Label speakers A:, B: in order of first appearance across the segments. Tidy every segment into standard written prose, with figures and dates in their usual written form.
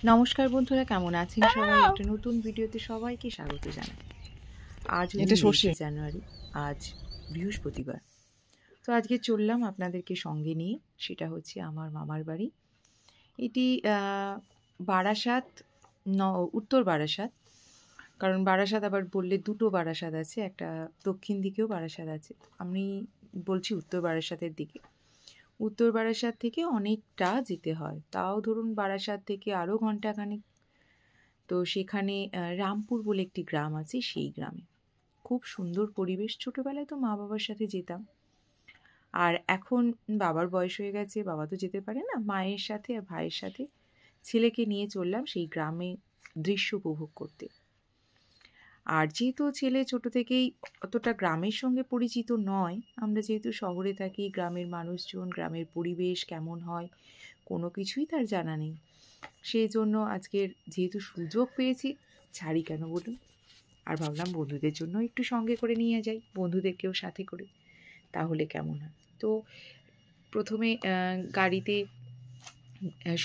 A: নমস্কার বন্ধুরা, কেমন আছেন সবাই? একটা নতুন ভিডিওতে সবাইকে স্বাগত জানাই। আজ হলো ২৩শে জানুয়ারি, আজ বৃহস্পতিবার। তো আজকে চললাম আপনাদেরকে সঙ্গে নিয়ে, সেটা হচ্ছে আমার মামার বাড়ি। এটি বারাসাত, উত্তর বারাসাত। কারণ বারাসাত আবার বললে দুটো বারাসাত আছে, একটা দক্ষিণ দিকেও বারাসাত আছে। আমি বলছি উত্তর বারাসাতের দিকে। উত্তর বারাসাত থেকে অনেকটা যেতে হয়, তাও ধরুন বারাসাত থেকে আরও ঘন্টাখানেক। তো সেখানে রামপুর বলে একটি গ্রাম আছে, সেই গ্রামে খুব সুন্দর পরিবেশ। ছোটোবেলায় তো মা বাবার সাথে যেতাম, আর এখন বাবার বয়স হয়ে গেছে, বাবা তো যেতে পারে না, মায়ের সাথে আর ভাইয়ের সাথে ছেলেকে নিয়ে চললাম সেই গ্রামে দৃশ্য উপভোগ করতে। আর যেহেতু ছেলে ছোট থেকেই অতটা গ্রামের সঙ্গে পরিচিত নয়, আমরা যেহেতু শহরে থাকি, গ্রামের মানুষজন, গ্রামের পরিবেশ কেমন হয় কোনো কিছুই তার জানা নেই। সেই জন্য আজকের যেহেতু সুযোগ পেয়েছি, ছাড়ি কেন বলুন। আর ভাবলাম বন্ধুদের জন্য একটু সঙ্গে করে নিয়ে যাই, বন্ধুদেরকেও সাথে করে, তাহলে কেমন হয়। তো প্রথমে গাড়িতে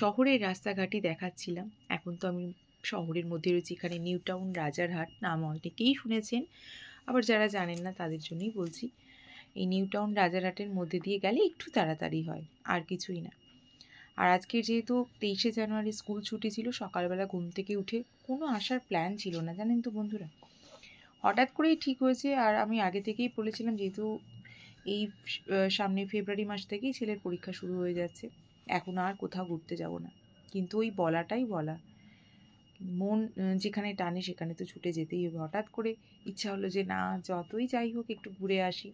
A: শহরের রাস্তাঘাটই দেখাচ্ছিলাম। এখন তো আমি শহরের মধ্যে রয়েছি, এখানে নিউ টাউন রাজারহাট নাম অনেকেই শুনেছেন, আবার যারা জানেন না তাদের জন্যই বলছি। এই নিউ টাউন রাজারহাটের মধ্যে দিয়ে গেলে একটু তাড়াতাড়ি হয়, আর কিছুই না। আর আজকের যেহেতু ২৩শে জানুয়ারি স্কুল ছুটি ছিল, সকালবেলা ঘুম থেকে উঠে কোনো আসার প্ল্যান ছিল না, জানেন তো বন্ধুরা, হঠাৎ করেই ঠিক হয়েছে। আর আমি আগে থেকেই বলেছিলাম, যেহেতু এই সামনে ফেব্রুয়ারি মাস থেকেই ছেলের পরীক্ষা শুরু হয়ে যাচ্ছে, এখন আর কোথাও ঘুরতে যাব না। কিন্তু ওই বলাটাই বলা, মন যেখানে টানে সেখানে তো ছুটে যেতেই হবে। হঠাৎ করে ইচ্ছা হলো যে না, যতই যাই হোক একটু ঘুরে আসি,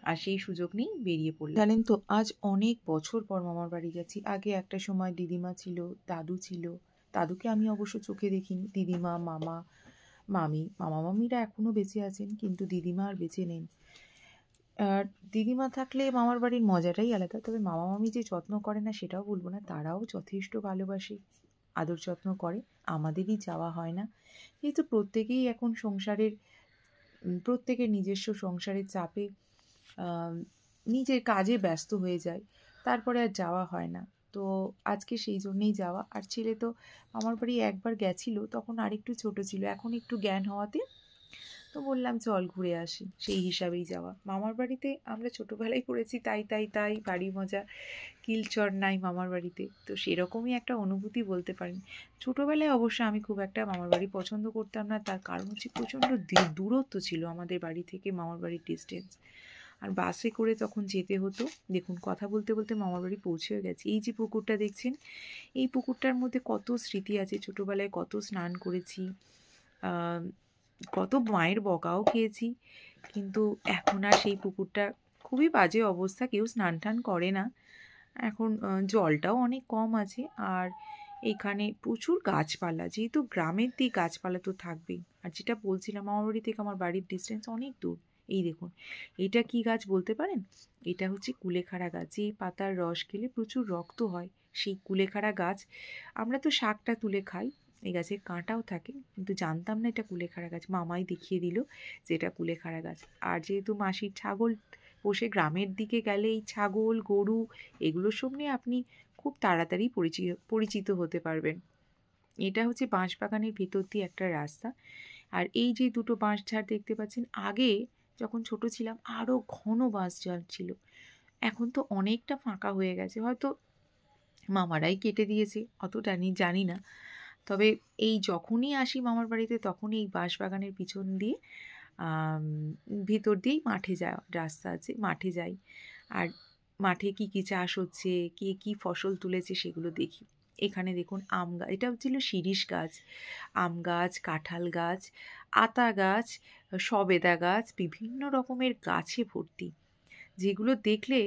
A: আর সেই সুযোগ নিয়েই বেরিয়ে পড়লাম। জানেন তো, আজ অনেক বছর পর মামার বাড়ি যাচ্ছি। আগে একটা সময় দিদিমা ছিল, দাদু ছিল। দাদুকে আমি অবশ্য চোখে দেখিনি। দিদিমা, মামা, মামি, মামা মামিরা এখনও বেঁচে আছেন, কিন্তু দিদিমা আর বেঁচে নেন। আর দিদিমা থাকলে মামার বাড়ির মজাটাই আলাদা। তবে মামা মামি যে যত্ন করে না সেটাও বলবো না, তারাও যথেষ্ট ভালোবাসে, আদর যত্ন করে। আমাদেরই যাওয়া হয় না, যেহেতু প্রত্যেকেই এখন প্রত্যেকের নিজস্ব সংসারের চাপে নিজের কাজে ব্যস্ত হয়ে যায়, তারপরে আর যাওয়া হয় না। তো আজকে সেই জন্যেই যাওয়া। আর ছেলে তো আমার বাড়ি একবার গেছিল, তখন আরেকটু ছোট ছিল, এখন একটু জ্ঞান হওয়াতে তো বললাম চল ঘুরে আসি, সেই হিসাবেই যাওয়া। মামার বাড়িতে আমরা ছোটোবেলায় পড়েছি, তাই বাড়ি মজা, কিলচর নাই মামার বাড়িতে। তো সেরকমই একটা অনুভূতি বলতে পারেন। ছোটোবেলায় অবশ্য আমি খুব একটা মামার বাড়ি পছন্দ করতাম না, তার কারণ হচ্ছে প্রচণ্ড দূরত্ব ছিল আমাদের বাড়ি থেকে মামার বাড়ির ডিস্টেন্স। আর বাসে করে তখন যেতে হতো। দেখুন, কথা বলতে বলতে মামার বাড়ি পৌঁছেও গেছি। এই যে পুকুরটা দেখছেন, এই পুকুরটার মধ্যে কত স্মৃতি আছে। ছোটোবেলায় কত স্নান করেছি, কত মায়ের বকাও খেয়েছি, কিন্তু এখন আর সেই পুকুরটা খুবই বাজে অবস্থা, কেউ স্নান টান করে না এখন। জলটাও অনেক কম আছে। আর এখানে প্রচুর গাছপালা, যেহেতু গ্রামের দিক, গাছপালা তো থাকবেই। আর যেটা বলছিলাম, আমার বাড়ি থেকে আমার বাড়ির ডিস্টেন্স অনেক দূর। এই দেখুন, এটা কি গাছ বলতে পারেন? এটা হচ্ছে কুলেখাড়া গাছ। যে পাতার রস খেলে প্রচুর রক্ত হয়, সেই কুলেখাড়া গাছ। আমরা তো শাকটা তুলে খাই, এই গাছের কাঁটাও থাকে, কিন্তু জানতাম না এটা কুলেখাড়া গাছ। মামাই দেখিয়ে দিল যে এটা কুলেখাড়া গাছ। আর যেহেতু মাসির ছাগল পোষে, গ্রামের দিকে গেলে এই ছাগল, গরু, এগুলো সব নিয়ে আপনি খুব তাড়াতাড়ি পরিচিত হতে পারবেন। এটা হচ্ছে বাঁশবাগানের ভেতর দিয়ে একটা রাস্তা। আর এই যে দুটো বাঁশঝাড় দেখতে পাচ্ছেন, আগে যখন ছোট ছিলাম আরও ঘন বাঁশঝাড় ছিল, এখন তো অনেকটা ফাঁকা হয়ে গেছে, হয়তো মামারাই কেটে দিয়েছে, অতটা জানি না। তবে এই যখনই আসি মামার বাড়িতে, তখনই এই বাঁশবাগানের পিছন দিয়ে ভিতর দিয়েই মাঠে যাওয়া রাস্তা আছে, মাঠে যাই। আর মাঠে কি কি চাষ হচ্ছে, কে কি ফসল তুলেছে সেগুলো দেখি। এখানে দেখুন আম গাছ, এটা হচ্ছিল শিরীষ গাছ, আম গাছ, কাঁঠাল গাছ, আতা গাছ, সবেদা গাছ, বিভিন্ন রকমের গাছে ভর্তি, যেগুলো দেখলে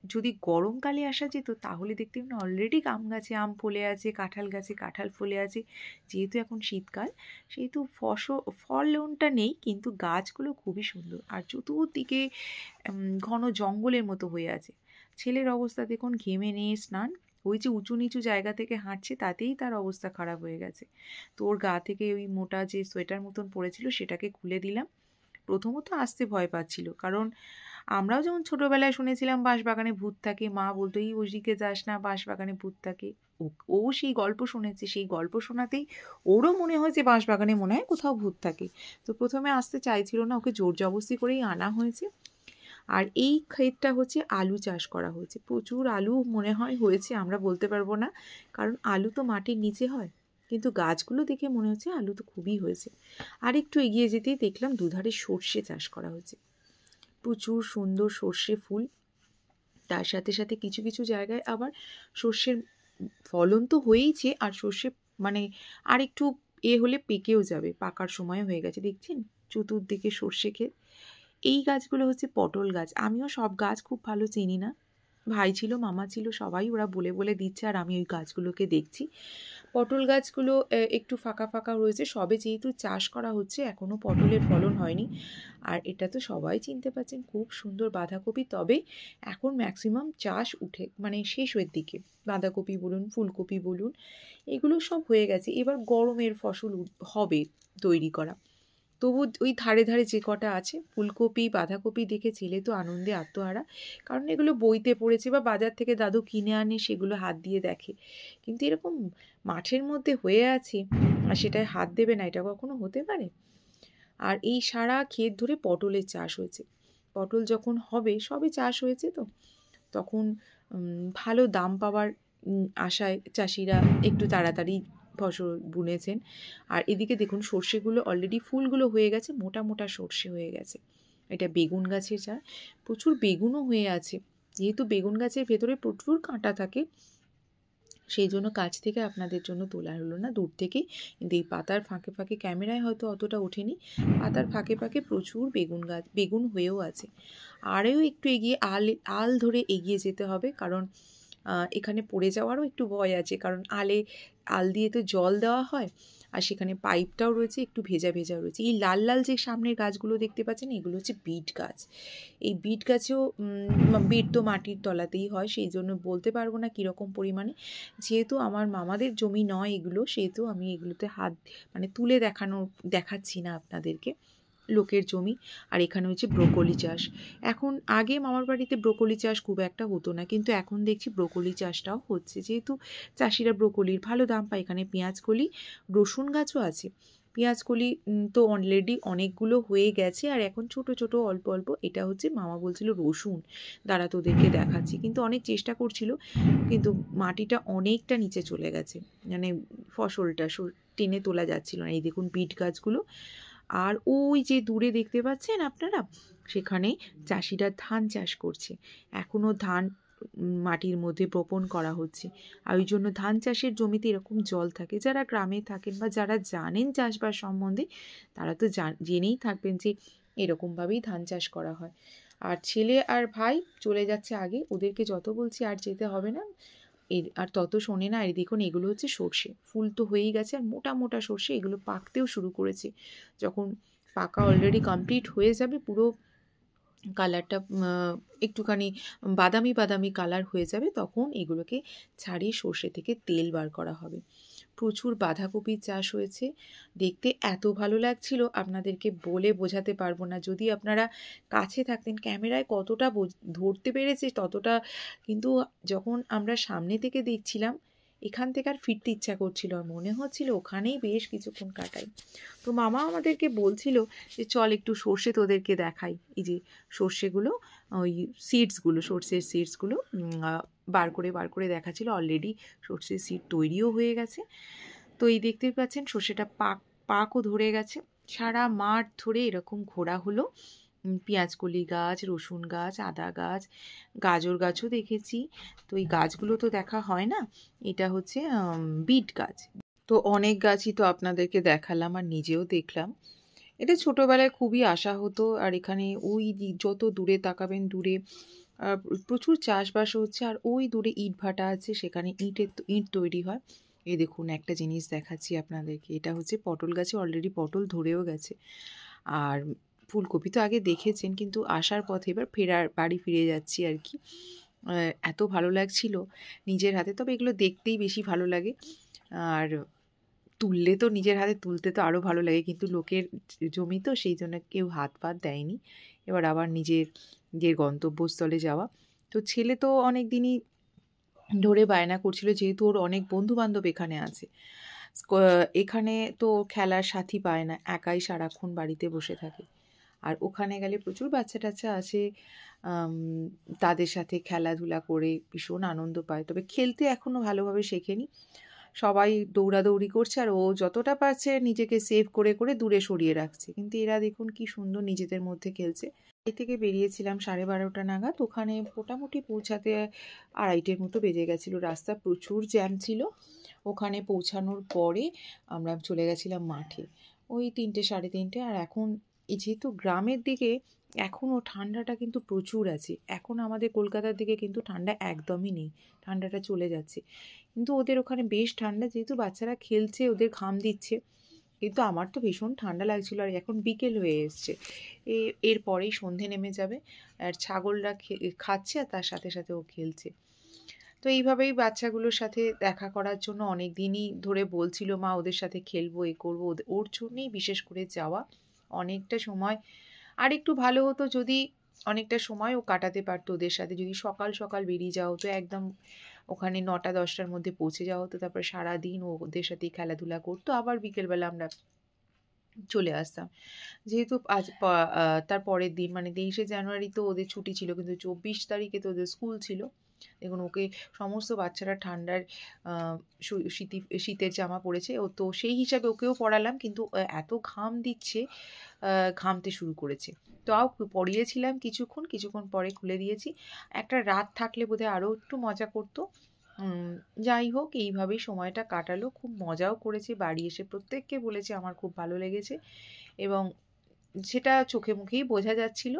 A: যদি গরমকালে আসা যেত তাহলে দেখতে না অলরেডি আম গাছে আম ফলে আছে, কাঁঠাল গাছে কাঁঠাল ফলে আছে। যেহেতু এখন শীতকাল, সেহেতু ফলনটা নেই, কিন্তু গাছগুলো খুবই সুন্দর। আর চতুর্দিকে ঘন জঙ্গলের মতো হয়ে আছে। ছেলের অবস্থা দেখুন, ঘেমে নিয়ে স্নান, ওই যে উঁচু নিচু জায়গা থেকে হাঁটছে, তাতেই তার অবস্থা খারাপ হয়ে গেছে। তো ওর গা থেকে ওই মোটা যে সোয়েটার মতন পড়েছিল সেটাকে খুলে দিলাম। প্রথমত আসতে ভয় পাচ্ছিল, কারণ আমরাও যেমন ছোটোবেলায় শুনেছিলাম বাঁশবাগানে ভূত থাকে, মা বলতো এই ওদিকে যাস না, বাঁশবাগানে ভূত থাকে। ও সেই গল্প শুনেছে, সেই গল্প শোনাতেই ওরও মনে হয় যে বাঁশবাগানে মনে হয় কোথাও ভূত থাকে। তো প্রথমে আসতে চাইছিল না, ওকে জোর জবরদস্তি করেই আনা হয়েছে। আর এই ক্ষেতটা হচ্ছে আলু চাষ করা হয়েছে, প্রচুর আলু মনে হয় হয়েছে, আমরা বলতে পারবো না, কারণ আলু তো মাটির নিচে হয়, কিন্তু গাছগুলো দেখে মনে হচ্ছে আলু তো খুবই হয়েছে। আর একটু এগিয়ে যেতেই দেখলাম দুধারে সর্ষে চাষ করা হয়েছে, প্রচুর সুন্দর সর্ষে ফুল। তার সাথে সাথে কিছু কিছু জায়গায় আবার সর্ষের ফলন তো হয়েইছে, আর সর্ষে মানে আর একটু হলে পেকেও যাবে, পাকার সময় হয়ে গেছে। দেখছেন চতুর্দিকে সর্ষে ক্ষেত। এই গাছগুলো হচ্ছে পটল গাছ। আমিও সব গাছ খুব ভালো চিনি না, ভাই ছিল, মামা ছিল, সবাই ওরা বলে বলে দিচ্ছে, আর আমি ওই গাছগুলোকে দেখছি। পটল গাছগুলো একটু ফাঁকা ফাঁকা রয়েছে, সবে যেহেতু চাষ করা হচ্ছে, এখনও পটলের ফলন হয়নি। আর এটা তো সবাই চিনতে পারছেন খুব সুন্দর বাঁধাকপি, তবে এখন ম্যাক্সিমাম চাষ উঠে মানে শেষের দিকে। বাঁধাকপি বলুন, ফুলকপি বলুন, এগুলো সব হয়ে গেছে, এবার গরমের ফসল হবে তৈরি করা। তবু ওই ধারে ধারে যে কটা আছে ফুলকপি বাঁধাকপি দেখে ছেলে তো আনন্দে আত্মহারা, কারণ এগুলো বইতে পড়েছে বা বাজার থেকে দাদু কিনে আনে, সেগুলো হাত দিয়ে দেখে। কিন্তু এরকম মাঠের মধ্যে হয়ে আছে আর সেটায় হাত দেবে না, এটা কখনো হতে পারে? আর এই সারা ক্ষেত ধরে পটলের চাষ হয়েছে। পটল যখন হবে, সবে চাষ হয়েছে তো, তখন ভালো দাম পাওয়ার আশায় চাষিরা একটু তাড়াতাড়ি ফসল বুনেছেন। আর এদিকে দেখুন সর্ষেগুলো অলরেডি ফুলগুলো হয়ে গেছে, মোটা মোটা সর্ষে হয়ে গেছে। এটা বেগুন গাছের চাষ, প্রচুর বেগুনও হয়ে আছে। যেহেতু বেগুন গাছের ভেতরে প্রচুর কাঁটা থাকে, সেই জন্য কাছ থেকে আপনাদের জন্য তোলা হলো না, দূর থেকে। কিন্তু এই পাতার ফাঁকে ফাঁকে, ক্যামেরায় হয়তো অতটা ওঠেনি, পাতার ফাঁকে ফাঁকে প্রচুর বেগুন গাছ, বেগুন হয়েও আছে। আরও একটু এগিয়ে আল ধরে এগিয়ে যেতে হবে, কারণ এখানে পড়ে যাওয়ারও একটু ভয় আছে, কারণ আল দিয়ে তো জল দেওয়া হয়, আর সেখানে পাইপটাও রয়েছে, একটু ভেজা ভেজা রয়েছে। এই লাল লাল যে সামনের গাছগুলো দেখতে পাচ্ছেন, এগুলো হচ্ছে বিট গাছ। এই বিট গাছেও বিট তো মাটির তলাতেই হয়, সেই জন্য বলতে পারবো না কীরকম পরিমাণে। যেহেতু আমার মামাদের জমি নয় এগুলো, সেহেতু আমি এগুলোতে হাত মানে তুলে দেখাচ্ছি না আপনাদেরকে, লোকের জমি। আর এখানে হচ্ছে ব্রোকলি চাষ। এখন আগে মামার বাড়িতে ব্রোকলি চাষ খুব একটা হতো না, কিন্তু এখন দেখছি ব্রোকলি চাষটাও হচ্ছে, যেহেতু চাষিরা ব্রোকলির ভালো দাম পায়। এখানে পেঁয়াজকলি, রসুন গাছও আছে। পেঁয়াজকলি তো অলরেডি অনেকগুলো হয়ে গেছে, আর এখন ছোট ছোট অল্প অল্প। এটা হচ্ছে মামা বলছিল রসুন, দাঁড়া তোদেরকে দেখাচ্ছি, কিন্তু অনেক চেষ্টা করছিল, কিন্তু মাটিটা অনেকটা নিচে চলে গেছে, মানে ফসলটা টেনে তোলা যাচ্ছিল না। এই দেখুন বিট গাছগুলো। আর ওই যে দূরে দেখতে পাচ্ছেন আপনারা, সেখানে চাষিরা ধান চাষ করছে। এখনও ধান মাটির মধ্যে বপন করা হচ্ছে, আর ওই জন্য ধান চাষের জমিতে এরকম জল থাকে। যারা গ্রামে থাকেন বা যারা জানেন চাষবাস সম্বন্ধে, তারা তো জেনেই থাকবেন যে এরকমভাবেই ধান চাষ করা হয়। আর ছেলে আর ভাই চলে যাচ্ছে আগে, ওদেরকে যত বলছি আর যেতে হবে না, আর তত শোনে না। আর দেখুন এগুলো হচ্ছে সর্ষে, ফুল তো হয়েই গেছে, আর মোটা মোটা সর্ষে, এগুলো পাকতেও শুরু করেছে। যখন পাকা অলরেডি কমপ্লিট হয়ে যাবে, পুরো কালারটা একটুখানি বাদামি বাদামি কালার হয়ে যাবে, তখন এগুলোকে ছাড়িয়ে সর্ষে থেকে তেল বার করা হবে। প্রচুর বাঁধাকপির চাষ হয়েছে, দেখতে এত ভালো লাগছিল আপনাদেরকে বলে বোঝাতে পারবো না। যদি আপনারা কাছে থাকতেন, ক্যামেরায় কতটা ধরতে পেরেছে ততটা, কিন্তু যখন আমরা সামনে থেকে দেখছিলাম, এখান থেকে আর ফিরতে ইচ্ছা করছিল, আর মনে হচ্ছিল ওখানেই বেশ কিছুক্ষণ কাটাই। তো মামা আমাদেরকে বলছিল যে চল একটু সর্ষে তোদেরকে দেখাই। এই যে সর্ষেগুলো, ওই সিডসগুলো, সর্ষের সিডসগুলো বার করে দেখাচ্ছিল। অলরেডি সর্ষের সিড তৈরিও হয়ে গেছে। তো এই দেখতে পাচ্ছেন সর্ষেটা পাকও ধরে গেছে। সারা মাঠ ধরে এরকম ঘোরা হলো। পেঁয়াজকলি গাছ, রসুন গাছ, আদা গাছ, গাজর গাছও দেখেছি। তো এই গাছগুলো তো দেখা হয় না। এটা হচ্ছে বিট গাছ। তো অনেক গাছই তো আপনাদেরকে দেখালাম আর নিজেও দেখলাম। এটা ছোটোবেলায় খুবই আশা হতো। আর এখানে ওই যত দূরে তাকাবেন, দূরে প্রচুর চাষবাস হচ্ছে, আর ওই দূরে ইট ভাটা আছে, সেখানে ইট তৈরি হয়। এই দেখুন একটা জিনিস দেখাচ্ছি আপনাদেরকে, এটা হচ্ছে পটল গাছে অলরেডি পটল ধরেও গেছে। আর ফুলকপি তো আগে দেখেছেন, কিন্তু আসার পথে এবার বাড়ি ফিরে যাচ্ছি আর কি। এত ভালো লাগছিল নিজের হাতে, তবে এগুলো দেখতেই বেশি ভালো লাগে, আর তুললে তো নিজের হাতে তুলতে তো আরও ভালো লাগে, কিন্তু লোকের জমি তো, সেই জন্য কেউ হাত পাত দেয়নি। এবার আবার নিজের গন্তব্যস্থলে যাওয়া। তো ছেলে তো অনেক দিনই ধরে বায়না করছিল, যেহেতু ওর অনেক বন্ধুবান্ধব এখানে আছে। এখানে তো খেলার সাথী পায় না, একাই সারাক্ষণ বাড়িতে বসে থাকে। আর ওখানে গেলে প্রচুর বাচ্চা টাচ্চা আছে, তাদের সাথে খেলাধুলা করে ভীষণ আনন্দ পায়। তবে খেলতে এখনও ভালোভাবে শেখেনি, সবাই দৌড়াদৌড়ি করছে আর ও যতটা পারছে নিজেকে সেভ করে করে দূরে সরিয়ে রাখছে। কিন্তু এরা দেখুন কি সুন্দর নিজেদের মধ্যে খেলছে। এ থেকে বেরিয়েছিলাম 12:30 নাগাদ, ওখানে মোটামুটি পৌঁছাতে 2:30 মতো বেজে গেছিলো। রাস্তা প্রচুর জ্যাম ছিল। ওখানে পৌঁছানোর পরে আমরা চলে গেছিলাম মাঠে, ওই 3টে 3:30। আর এখন যেহেতু গ্রামের দিকে এখনও ঠান্ডাটা কিন্তু প্রচুর আছে। এখন আমাদের কলকাতার দিকে কিন্তু ঠান্ডা একদমই নেই, ঠান্ডাটা চলে যাচ্ছে। কিন্তু ওদের ওখানে বেশ ঠান্ডা, যেহেতু বাচ্চারা খেলছে ওদের ঘাম দিচ্ছে। কিন্তু আমার তো ভীষণ ঠান্ডা লাগছিলো। আর এখন বিকেল হয়ে এসছে, এরপরেই সন্ধে নেমে যাবে। আর ছাগলরা খাচ্ছে আর তার সাথে সাথে ও খেলছে। তো এইভাবেই বাচ্চাগুলোর সাথে দেখা করার জন্য অনেক দিনই ধরে বলছিল মা ওদের সাথে খেলবো, এ করবো। ওর জন্যেই বিশেষ করে যাওয়া। অনেকটা সময় আর একটু ভালো হতো যদি অনেকটা সময় ও কাটাতে পারতো ওদের সাথে, যদি সকাল সকাল বেরিয়ে যাওয়া হতো, একদম ওখানে 9টা-10টার মধ্যে পৌঁছে যাওয়া হতো। তারপর সারাদিন ও ওদের সাথেই খেলাধুলা করতো, আবার বিকেলবেলা আমরা চলে আসতাম। যেহেতু আজ তার পরের দিন মানে 23শে জানুয়ারি তো ওদের ছুটি ছিল, কিন্তু 24 তারিখে তো ওদের স্কুল ছিল। দেখুন ওকে সমস্ত বাচ্চারা ঠান্ডার শীতের জামা পরেছে, ও তো সেই হিসাবে ওকেও পরালাম, কিন্তু এত ঘাম দিচ্ছে, ঘামতে শুরু করেছে। তাও পরিয়েছিলাম কিছুক্ষণ পরে খুলে দিয়েছি। একটা রাত থাকলে বোধহয় আরও একটু মজা করতো। যাই হোক, এইভাবেই সময়টা কাটালো, খুব মজাও করেছে। বাড়ি এসে প্রত্যেককে বলেছে আমার খুব ভালো লেগেছে, এবং সেটা চোখে মুখেই বোঝা যাচ্ছিল।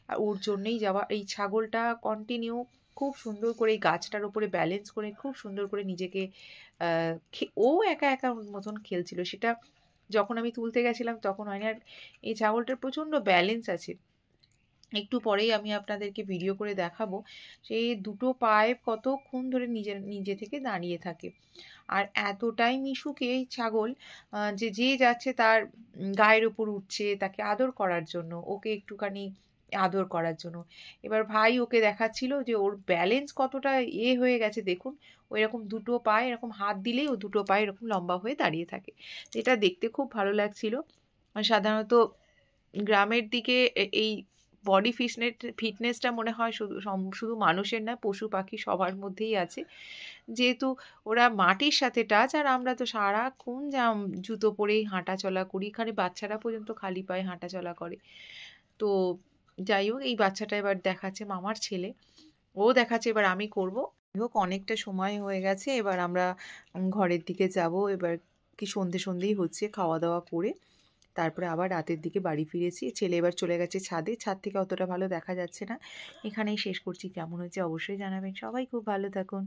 A: আর ওর জন্যেই যাওয়া। এই ছাগলটা কন্টিনিউ খুব সুন্দর করে এই গাছটার উপরে ব্যালেন্স করে খুব সুন্দর করে নিজেকে ও একা একা মতন খেলছিল। সেটা যখন আমি তুলতে গেছিলাম তখন হয়নি। আর এই ছাগলটার প্রচণ্ড ব্যালেন্স আছে, একটু পরেই আমি আপনাদেরকে ভিডিও করে দেখাবো। সে দুটো পায়ে কতক্ষণ ধরে নিজে থেকে দাঁড়িয়ে থাকে। আর এতটাই মিশুকে এই ছাগল, যে যাচ্ছে তার গায়ের ওপর উঠছে তাকে আদর করার জন্য, ওকে একটুখানি আদর করার জন্য। এবার ভাই ওকে দেখাচ্ছিল যে ওর ব্যালেন্স কতটা হয়ে গেছে দেখুন। ও এরকম দুটো পায়ে এরকম হাত দিলেই ও দুটো পায়ে এরকম লম্বা হয়ে দাঁড়িয়ে থাকে। এটা দেখতে খুব ভালো লাগছিল। সাধারণত গ্রামের দিকে এই বডি ফিটনেসটা মনে হয় শুধু মানুষের না, পশু পাখি সবার মধ্যেই আছে। যেহেতু ওরা মাটির সাথে টাচ, আর আমরা তো সারাক্ষণ জুতো পরেই হাঁটা চলা করি। এখানে বাচ্চারা পর্যন্ত খালি পায়ে হাঁটা চলা করে। তো যাই হোক, এই বাচ্চাটা এবার দেখাচ্ছে মামার ছেলে, ও দেখাচ্ছে এবার আমি করব। যাই হোক, অনেকটা সময় হয়ে গেছে, এবার আমরা ঘরের দিকে যাব। এবার কি সন্ধেই হচ্ছে, খাওয়া দাওয়া করে তারপরে আবার রাতের দিকে বাড়ি ফিরেছি। ছেলে এবার চলে গেছে ছাদে, ছাদ থেকে অতটা ভালো দেখা যাচ্ছে না। এখানেই শেষ করছি। কেমন হয়েছে অবশ্যই জানাবেন। সবাই খুব ভালো থাকুন।